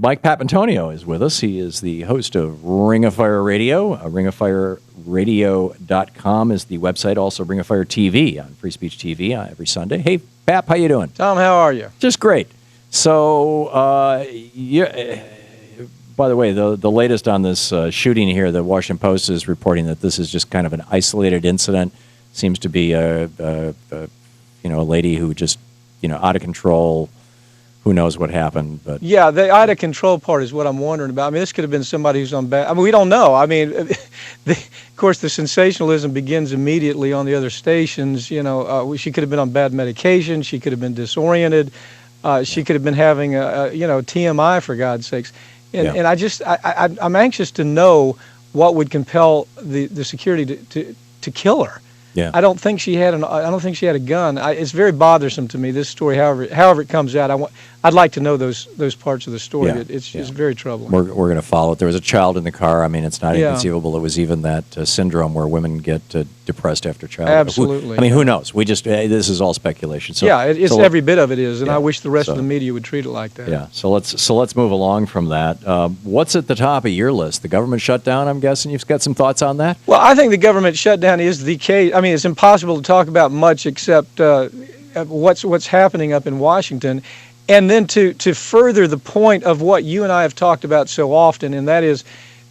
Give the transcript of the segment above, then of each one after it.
Mike Papantonio is with us. He is the host of Ring of Fire Radio. ringofireradio.com is the website. Also, Ring of Fire TV on Free Speech TV every Sunday. Hey, Pap, how you doing? Tom, how are you? Just great. So, by the way, the latest on this shooting here, the Washington Post is reporting that this is just kind of an isolated incident. Seems to be a lady who just, out of control. Who knows what happened? But yeah, the out of control part is what I'm wondering about. I mean, this could have been somebody who's on bad. I mean, we don't know. I mean, of course, the sensationalism begins immediately on the other stations. She could have been on bad medication. She could have been disoriented. She could have been having TMI, for God's sakes. And I'm anxious to know what would compel the security to kill her. Yeah. I don't think she had a gun. It's very bothersome to me, this story. However it comes out, I'd like to know those parts of the story. Yeah. It's very troubling. We're going to follow it. There was a child in the car. I mean, it's not inconceivable. It was even that syndrome where women get depressed after childhood. Absolutely. Who knows? We just this is all speculation. So every bit of it is, and I wish the rest of the media would treat it like that. Yeah. So let's move along from that. What's at the top of your list? The government shutdown. I'm guessing you've got some thoughts on that. Well, I think the government shutdown is the case. I mean, it's impossible to talk about much except what's happening up in Washington. And then to further the point of what you and I have talked about so often, and that is,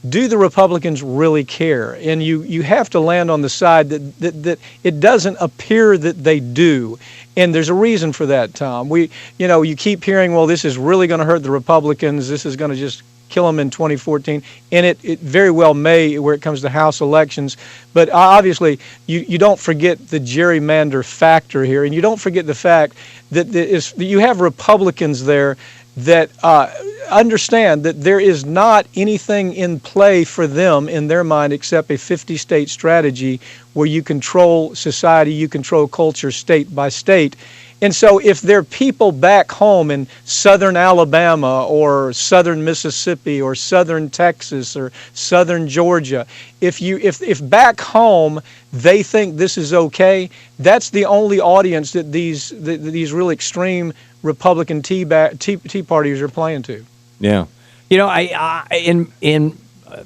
do the Republicans really care? And you have to land on the side that it doesn't appear that they do. And there's a reason for that, Tom. You keep hearing, well, this is really going to hurt the Republicans. This is going to just kill them in 2014, and it very well may where it comes to House elections. But obviously, you don't forget the gerrymander factor here, and you don't forget the fact that you have Republicans there that understand that there is not anything in play for them in their mind except a 50-state strategy where you control society, you control culture state by state. And so if there are people back home in southern Alabama or southern Mississippi or southern Texas or southern Georgia, if back home they think this is okay, that's the only audience that these really extreme Republican tea partiers are playing to. Yeah. In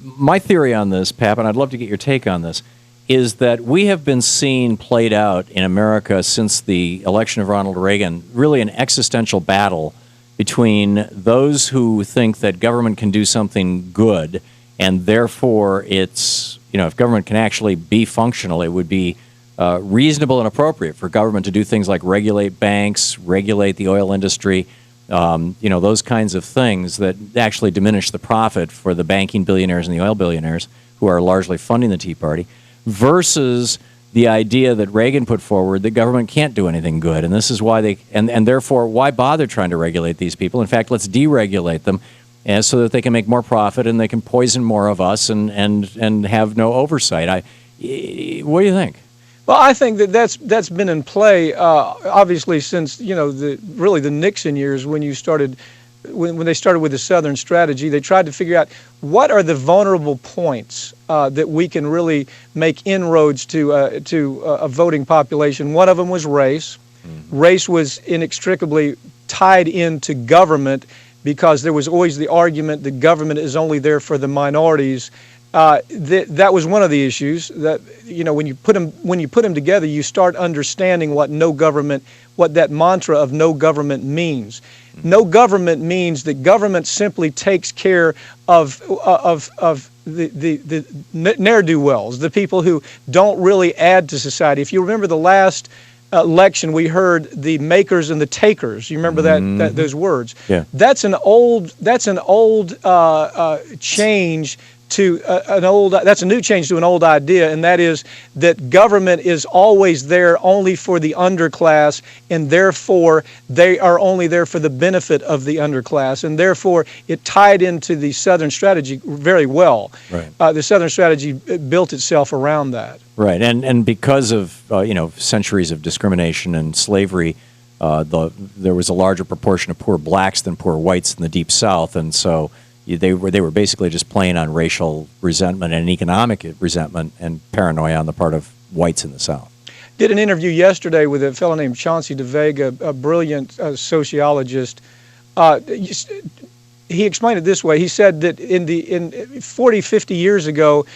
my theory on this, Pap, and I'd love to get your take on this, is that we have been seeing played out in America since the election of Ronald Reagan, really an existential battle between those who think that government can do something good, and therefore it's, if government can actually be functional, it would be reasonable and appropriate for government to do things like regulate banks, regulate the oil industry, those kinds of things that actually diminish the profit for the banking billionaires and the oil billionaires who are largely funding the Tea Party, versus the idea that Reagan put forward that government can't do anything good, and this is why and therefore why bother trying to regulate these people? In fact, let's deregulate them, and so that they can make more profit and they can poison more of us and have no oversight. What do you think? Well, I think that's been in play obviously since the Nixon years when they started with the Southern strategy. They tried to figure out what are the vulnerable points that we can really make inroads to a voting population. One of them was race. Mm-hmm. Race was inextricably tied into government because there was always the argument that government is only there for the minorities. That was one of the issues. That when you put them together, you start understanding what that mantra of no government means. No government means that government simply takes care of the ne'er-do-wells, the people who don't really add to society. If you remember the last election, we heard the makers and the takers. You remember those words? Yeah. That's an old change that's a new change to an old idea, and that is that government is always there only for the underclass, and therefore they are only there for the benefit of the underclass, and therefore it tied into the Southern strategy very well. Right. The Southern strategy built itself around that. Right, and because of centuries of discrimination and slavery, there was a larger proportion of poor blacks than poor whites in the Deep South, and so they were basically just playing on racial resentment and economic resentment and paranoia on the part of whites in the South. Did an interview yesterday with a fellow named Chauncey DeVega, a brilliant sociologist. he explained it this way. He said that in 40, 50 years ago,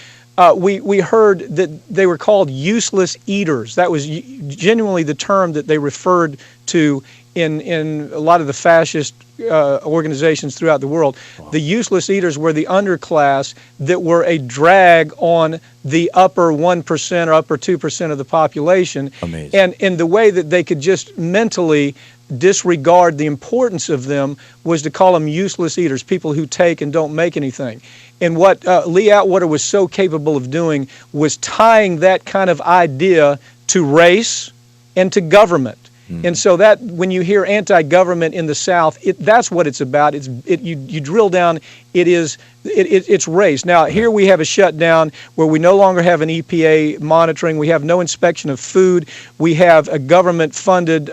we heard that they were called useless eaters. That was genuinely the term that they referred to in a lot of the fascist organizations throughout the world. Wow. The useless eaters were the underclass that were a drag on the upper 1% or upper 2% of the population. Amazing. And in the way that they could just mentally disregard the importance of them was to call them useless eaters, people who take and don't make anything. And what Lee Atwater was so capable of doing was tying that kind of idea to race and to government. And so that when you hear anti-government in the South, that's what it's about. You drill down. It's race. Now here we have a shutdown where we no longer have an EPA monitoring. We have no inspection of food. We have a government-funded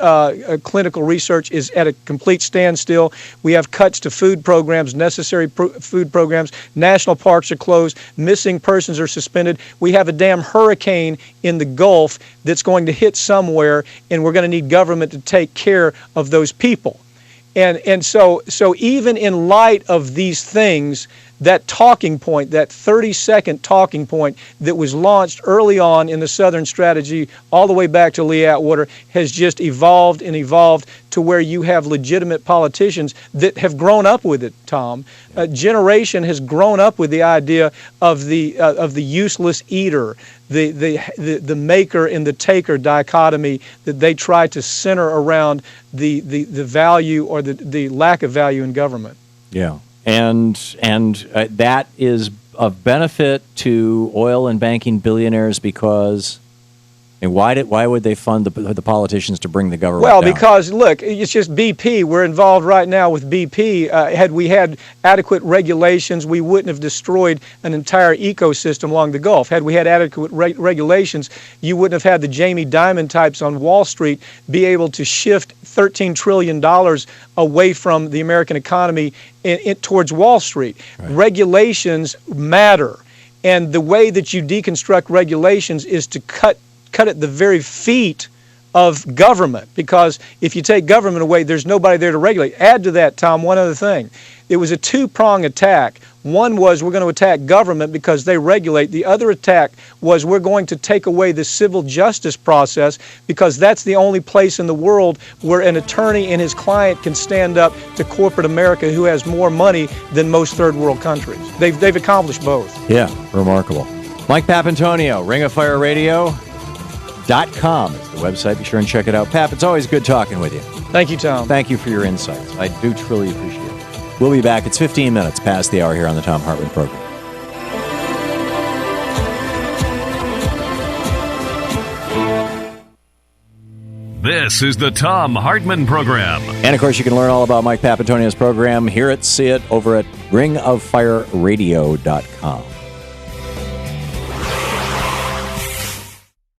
clinical research is at a complete standstill. We have cuts to food programs, necessary food programs. National parks are closed. Missing persons are suspended. We have a damn hurricane in the Gulf that's going to hit somewhere, and we're going to need government to take care of those people. And so even in light of these things, that talking point, that 30-second talking point that was launched early on in the Southern strategy all the way back to Lee Atwater has just evolved and evolved to where you have legitimate politicians that have grown up with it, Tom. A generation has grown up with the idea of the useless eater, the maker and the taker dichotomy that they try to center around the value or the lack of value in government. Yeah. And that is of benefit to oil and banking billionaires because, and why would they fund the politicians to bring the government down? Well, because, look, it's just BP. We're involved right now with BP. Had we had adequate regulations, we wouldn't have destroyed an entire ecosystem along the Gulf. Had we had adequate regulations, you wouldn't have had the Jamie Dimon types on Wall Street be able to shift $13 trillion away from the American economy towards Wall Street. Right. Regulations matter. And the way that you deconstruct regulations is to cut at the very feet of government, because if you take government away, there's nobody there to regulate. Add to that, Tom, one other thing. It was a two-prong attack. One was we're going to attack government because they regulate. The other attack was we're going to take away the civil justice process because that's the only place in the world where an attorney and his client can stand up to corporate America, who has more money than most third world countries. They've accomplished both. Yeah, remarkable. Mike Papantonio, ringofireradio.com is the website. Be sure and check it out. Pap, it's always good talking with you. Thank you, Tom. Thank you for your insights. I do truly appreciate it. We'll be back. It's 15 minutes past the hour here on the Thom Hartmann Program. This is the Thom Hartmann Program. And, of course, you can learn all about Mike Papantonio's program, hear it, see it, over at ringofireradio.com.